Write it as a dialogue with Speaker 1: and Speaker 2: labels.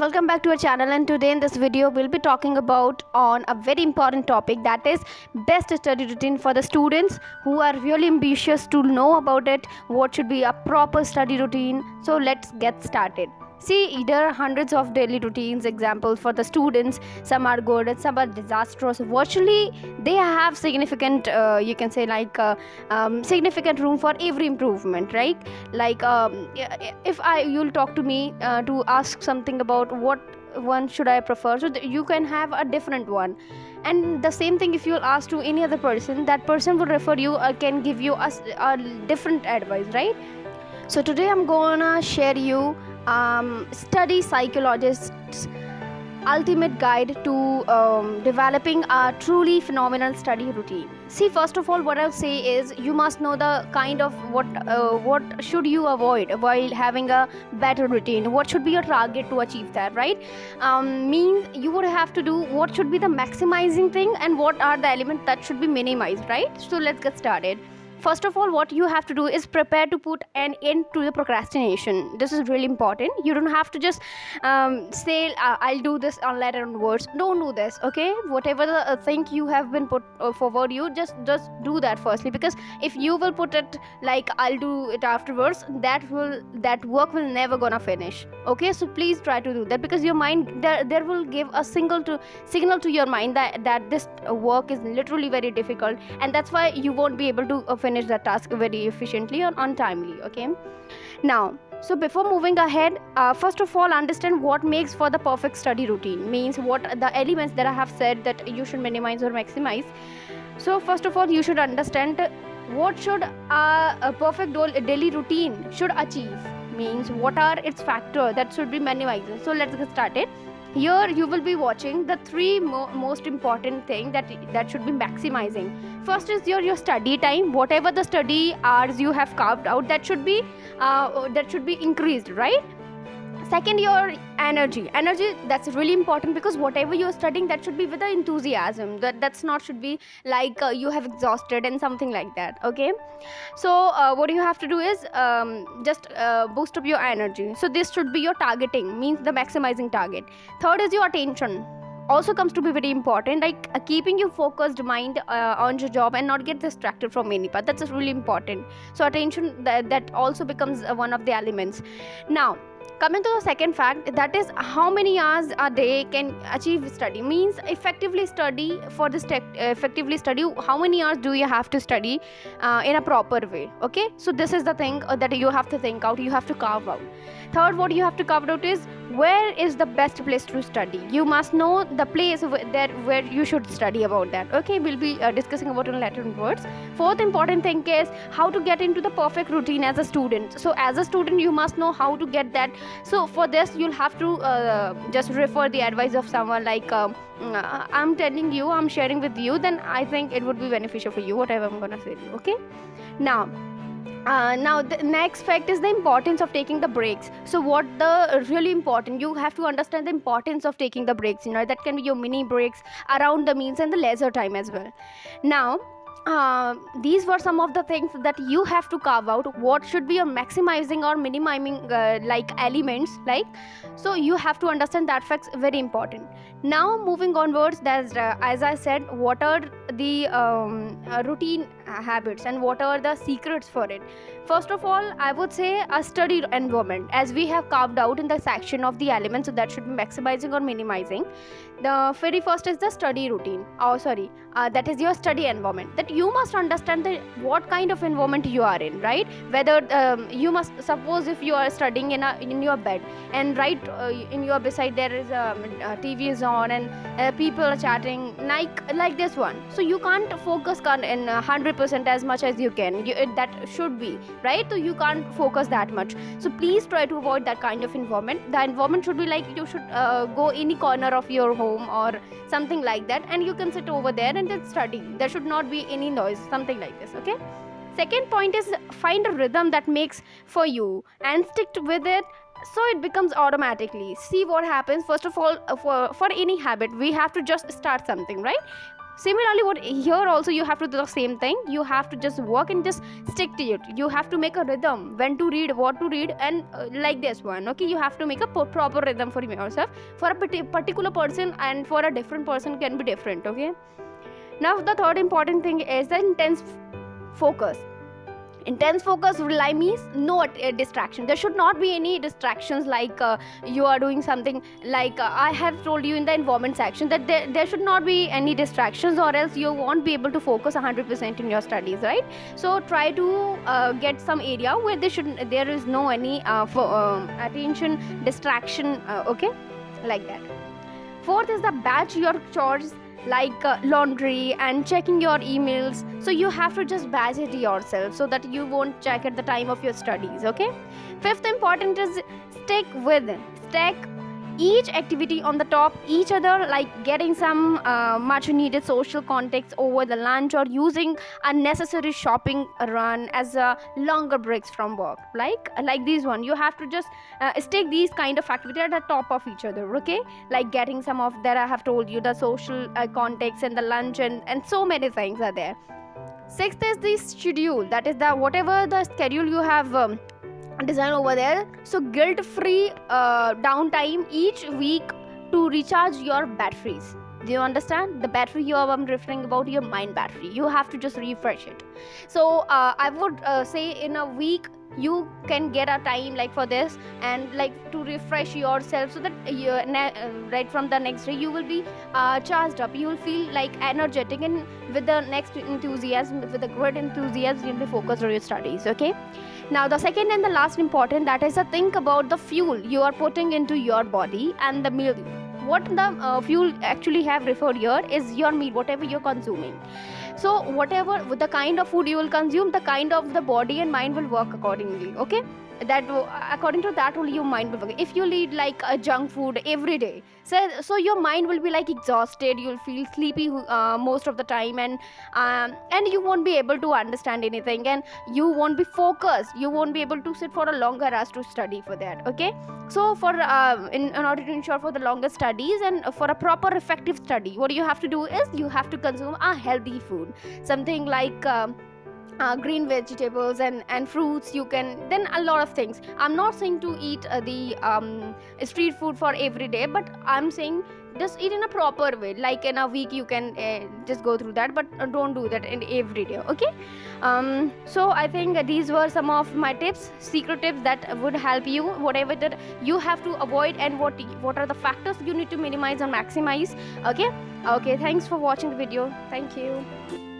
Speaker 1: welcome back to our channel, and today in this video we'll be talking about on a very important topic, that is best study routine for the students who are really ambitious to know about it. What should be a proper study routine? So let's get started. See, there are hundreds of daily routines examples for the students. Some are good and some are disastrous. Virtually they have significant you can say significant room for every improvement, right? If you'll talk to me to ask something about what one should I prefer, so you can have a different one. And the same thing, if you'll ask to any other person, that person will refer you can give you a different advice, right? So today I'm gonna share you study psychologist's ultimate guide to developing a truly phenomenal study routine. See, first of all, what I'll say is you must know the kind of what should you avoid while having a better routine. What should be your target to achieve that, right? Means you would have to do what should be the maximizing thing and what are the elements that should be minimized, right? So let's get started. First of all, what you have to do is prepare to put an end to the procrastination. This is really important. You don't have to just say I'll do this on later onwards. Don't do this, okay? Whatever the thing you have been put forward, you just do that firstly, because if you will put it like I'll do it afterwards, that work will never gonna finish. Okay, so please try to do that, because your mind there will give a signal to your mind that this work is literally very difficult, and that's why you won't be able to finish the task very efficiently or on timely. Okay, now, so before moving ahead, first of all, understand what makes for the perfect study routine. Means what the elements that I have said that you should minimize or maximize. So first of all, you should understand what should a perfect daily routine should achieve. Means what are its factors that should be minimized. So let's get started. Here you will be watching the three most important thing that should be maximizing. First is your study time. Whatever the study hours you have carved out, that should be increased, right? Second, your energy, that's really important, because whatever you're studying, that should be with the enthusiasm. That's not should be like you have exhausted and something like that. Okay, so what you have to do is just boost up your energy. So this should be your targeting, means the maximizing target. Third is your attention, also comes to be very important, like keeping your focused mind on your job and not get distracted from any part. That's really important. So attention, that also becomes one of the elements. Now, coming to the second fact, that is how many hours a day can achieve study. Means effectively study. For this effectively study, how many hours do you have to study in a proper way? Okay, so this is the thing that you have to think out, you have to carve out. Third, what you have to carve out is where is the best place to study. You must know the place where you should study about that. Okay, we'll be discussing about it in later words. Fourth important thing is how to get into the perfect routine as a student. So as a student, you must know how to get that. So for this, you'll have to just refer the advice of someone, like I'm telling you, I'm sharing with you, then I think it would be beneficial for you, whatever I'm gonna say to you. Okay, now the next fact is the importance of taking the breaks. So what the really important, you have to understand the importance of taking the breaks. That can be your mini breaks around the meals and the leisure time as well. Now, these were some of the things that you have to carve out. What should be your maximizing or minimizing elements, like, so you have to understand that facts, very important. Now moving onwards, there's as I said, what are the routine habits and what are the secrets for it. First of all, I would say a study environment, as we have carved out in the section of the elements, so that should be maximizing or minimizing. The very first is the study routine, that is your study environment, that you must understand what kind of environment you are in, right? Whether you must suppose if you are studying in your bed, and right in your beside there is TV is on and people are chatting like this one, so you can't focus in 100% as much as you can. That should be right, so you can't focus that much. So please try to avoid that kind of environment. The environment should be like you should go any corner of your home or something like that, and you can sit over there and then study. There should not be any noise, something like this. Okay, second point is find a rhythm that makes for you and stick with it, so it becomes automatically. See what happens. First of all, for any habit, we have to just start something, right? Similarly, what here also you have to do the same thing. You have to just work and just stick to it. You have to make a rhythm, when to read, what to read, and like this one, okay? You have to make a proper rhythm for yourself. For a particular person and for a different person can be different, okay? Now the third important thing is the intense focus. Intense focus rely means no distraction. There should not be any distractions, like you are doing something, like I have told you in the environment section that there should not be any distractions, or else you won't be able to focus 100% in your studies, right? So try to get some area where there is no any attention distraction, okay, like that. Fourth is the batch your chores, like laundry and checking your emails. So you have to just batch it yourself so that you won't check at the time of your studies, okay? Fifth important is stack each activity on the top each other, like getting some much needed social context over the lunch, or using unnecessary shopping run as longer breaks from work, like this one. You have to just stick these kind of activity at the top of each other, okay? Like getting some of that I have told you, the social context and the lunch, and so many things are there. Sixth is the schedule, that is the whatever the schedule you have design over there. So guilt free downtime each week to recharge your batteries. Do you understand? The battery I'm referring about, your mind battery. You have to just refresh it. So I would say in a week you can get a time like for this, and like to refresh yourself, so that right from the next day you will be charged up. You will feel like energetic, and with the next enthusiasm, with a great enthusiasm, you'll be focused on your studies, okay? Now the second and the last important, that is think about the fuel you are putting into your body and the meal. What the fuel actually have referred here is your meal, whatever you're consuming. So whatever the kind of food you will consume, the kind of the body and mind will work accordingly, okay? That according to that only your mind will work. If you eat like a junk food every day, so your mind will be like exhausted, you'll feel sleepy most of the time, and you won't be able to understand anything, and you won't be focused, you won't be able to sit for a longer hours to study for that, okay? So for in order to ensure for the longer studies and for a proper effective study, what you have to do is you have to consume a healthy food, something like green vegetables and fruits. You can, then a lot of things. I'm not saying to eat the street food for every day, but I'm saying just eat in a proper way, like in a week you can just go through that, but don't do that in every day, okay? So I think these were some of my tips, secret tips that would help you, whatever that you have to avoid, and what are the factors you need to minimize or maximize, okay? Thanks for watching the video. Thank you.